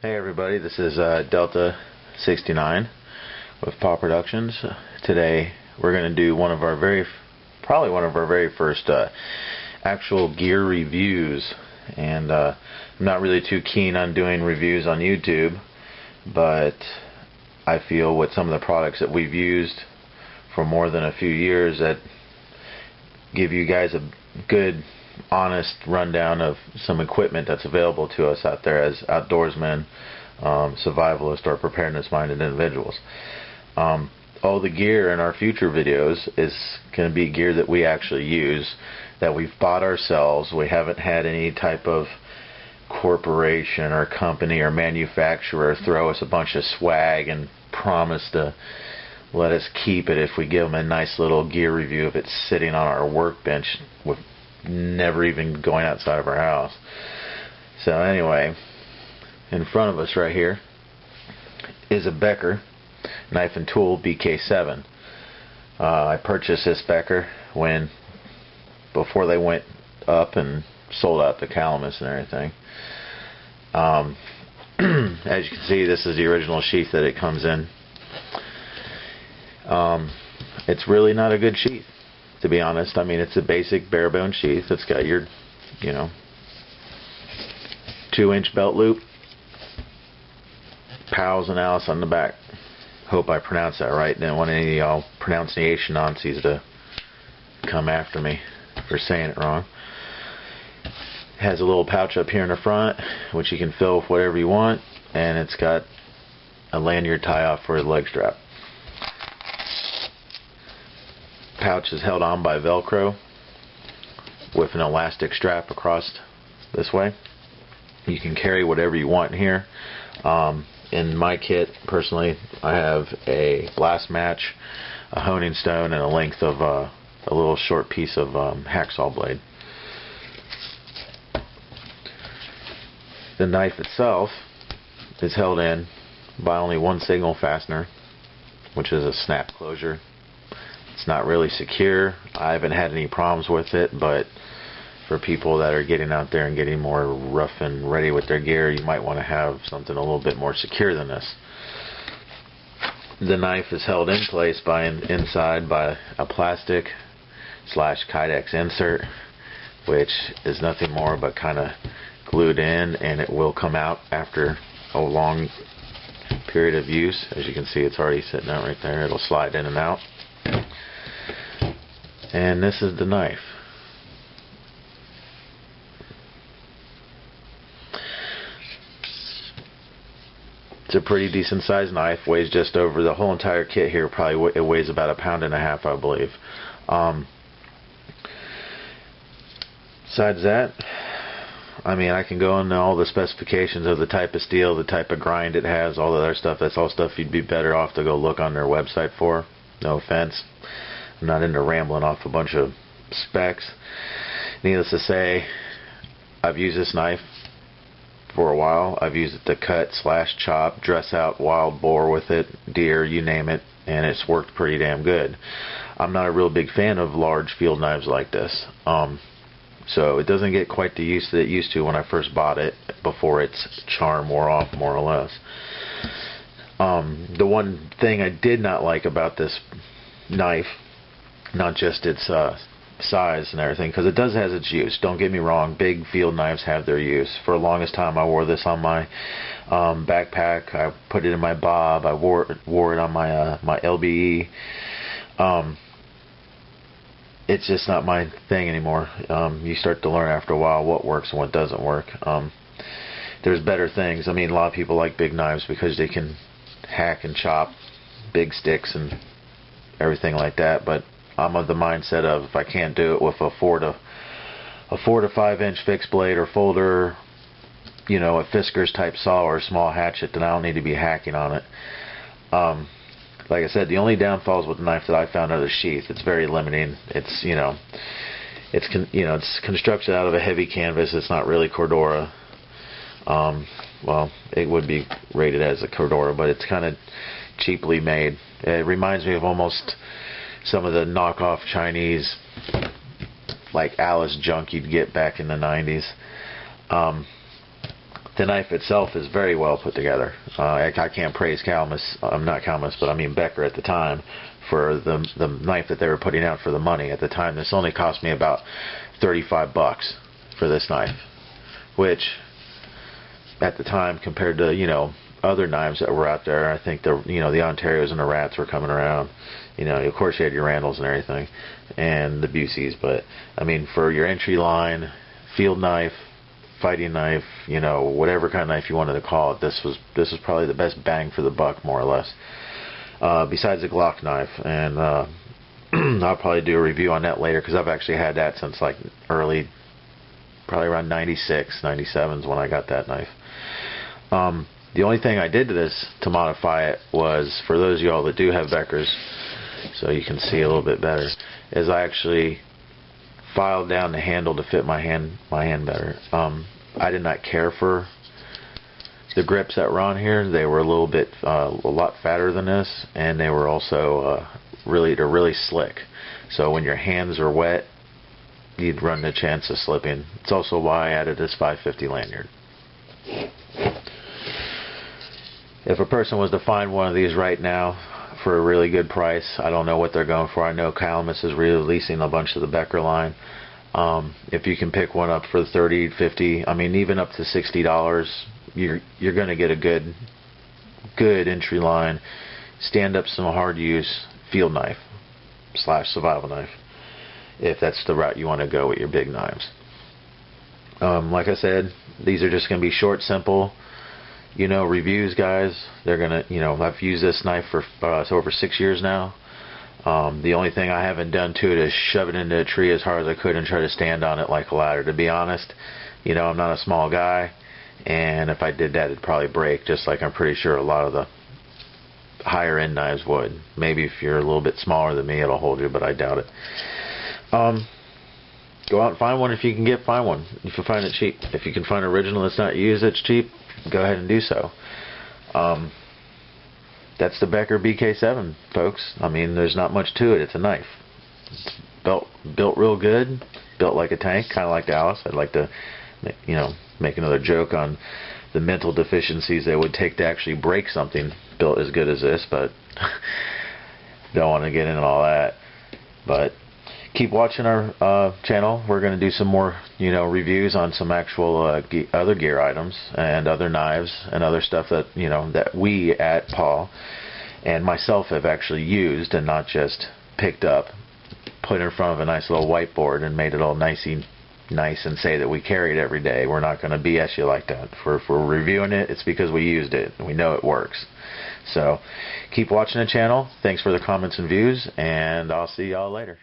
Hey everybody, this is Delta 69 with P.A.W. Productions. Today we're going to do probably one of our very first actual gear reviews, and I'm not really too keen on doing reviews on YouTube, but I feel with some of the products that we've used for more than a few years that give you guys a good honest rundown of some equipment that's available to us out there as outdoorsmen, survivalist, or preparedness minded individuals. All the gear in our future videos is going to be gear that we actually use, that we've bought ourselves. We haven't had any type of corporation or company or manufacturer throw us a bunch of swag and promise to let us keep it if we give them a nice little gear review if it's sitting on our workbench with never even going outside of our house. So anyway, in front of us right here is a Becker knife and tool BK7. I purchased this Becker before they went up and sold out the Calamus and everything. As you can see, this is the original sheath that it comes in. It's really not a good sheath, to be honest. I mean, it's a basic bare bone sheath. It's got your, 2-inch belt loop, P.A.W. and Alice on the back. Hope I pronounced that right. Didn't want any of y'all pronunciation Nazis to come after me for saying it wrong. It has a little pouch up here in the front, which you can fill with whatever you want, and it's got a lanyard tie-off for the leg strap. Pouch is held on by Velcro with an elastic strap across this way. You can carry whatever you want in here. In my kit, personally, I have a blast match, a honing stone, and a length of a little short piece of hacksaw blade. The knife itself is held in by only one signal fastener, which is a snap closure. It's not really secure. I haven't had any problems with it, but for people that are getting out there and getting more rough and ready with their gear, you might want to have something a little bit more secure than this. The knife is held in place inside by a plastic / Kydex insert, which is nothing more but kind of glued in, and it will come out after a long period of use. As you can see, it's already sitting out right there. It'll slide in and out. And this is the knife. It's a pretty decent sized knife. Weighs just over the whole entire kit here. Probably it weighs about 1.5 pounds, I believe. Besides that, I mean, I can go into all the specifications of the type of steel, the type of grind it has, all the other stuff. That's all stuff you'd be better off to go look on their website for. No offense. I'm not into rambling off a bunch of specs. Needless to say, I've used this knife for a while. I've used it to cut, slash, chop, dress out wild boar with it, deer, you name it, and it's worked pretty damn good. I'm not a real big fan of large field knives like this. So it doesn't get quite the use that it used to when I first bought it, before its charm wore off, more or less. The one thing I did not like about this knife, not just its size and everything, because it does have its use. Don't get me wrong, big field knives have their use. For the longest time, I wore this on my backpack. I put it in my bob. I wore it on my LBE. It's just not my thing anymore. You start to learn after a while what works and what doesn't work. There's better things. I mean, a lot of people like big knives because they can hack and chop big sticks and everything like that, but I'm of the mindset of, if I can't do it with a 4 to 5 inch fixed blade or folder, a Fisker's type saw or a small hatchet, then I don't need to be hacking on it. Like I said, the only downfalls with the knife that I found are the sheath. It's very limiting. It's it's constructed out of a heavy canvas. It's not really Cordura. Well, it would be rated as a Cordura, but it's kind of cheaply made. It reminds me of almost some of the knockoff Chinese, like Alice junk you'd get back in the 90s. The knife itself is very well put together. I can't praise Calamus, not Calamus, but I mean Becker at the time for the knife that they were putting out for the money. At the time, this only cost me about $35 for this knife, which at the time, compared to, you know, other knives that were out there, I think the Ontarios and the Rats were coming around. You know, of course you had your Randalls and everything, and the Buseys, but I mean, for your entry line field knife, fighting knife, you know, whatever kind of knife you wanted to call it, this was probably the best bang for the buck, more or less. Besides the Glock knife, and I'll probably do a review on that later, because I've actually had that since like early, probably around 96, 97 is when I got that knife. The only thing I did to this to modify it was, for those of y'all that do have Beckers, so you can see a little bit better, is I actually filed down the handle to fit my hand better. I did not care for the grips that were on here. They were a little bit, a lot fatter than this, and they were also they're really slick. So when your hands are wet, you'd run the chance of slipping. It's also why I added this 550 lanyard. If a person was to find one of these right now for a really good price, I don't know what they're going for. I know Calamus is releasing a bunch of the Becker line. If you can pick one up for $30, $50, I mean even up to $60, you're going to get a good entry line, stand up some hard use field knife / survival knife, if that's the route you want to go with your big knives. Like I said, these are just going to be short, simple, you know, reviews, guys. They're gonna, you know, I've used this knife for over 6 years now. The only thing I haven't done to it is shove it into a tree as hard as I could and try to stand on it like a ladder. To be honest, you know, I'm not a small guy, and if I did that, it'd probably break, just like I'm pretty sure a lot of the higher end knives would. Maybe if you're a little bit smaller than me, it'll hold you, but I doubt it. Go out and find one if you can find one. If you find it cheap. If you can find an original that's not used that's cheap, go ahead and do so. That's the Becker BK7, folks. I mean, there's not much to it. It's a knife. It's built real good, built like a tank, kind of like Alice. I'd like to, you know, make another joke on the mental deficiencies that would take to actually break something built as good as this, but don't want to get into all that. But keep watching our channel. We're going to do some more, you know, reviews on some actual other gear items and other knives and other stuff that, you know, that we at P.A.W. and myself have actually used and not just picked up, put in front of a nice little whiteboard and made it all nice and say that we carry it every day. We're not going to BS you like that. If we're reviewing it, it's because we used it and we know it works. So keep watching the channel. Thanks for the comments and views, and I'll see y'all later.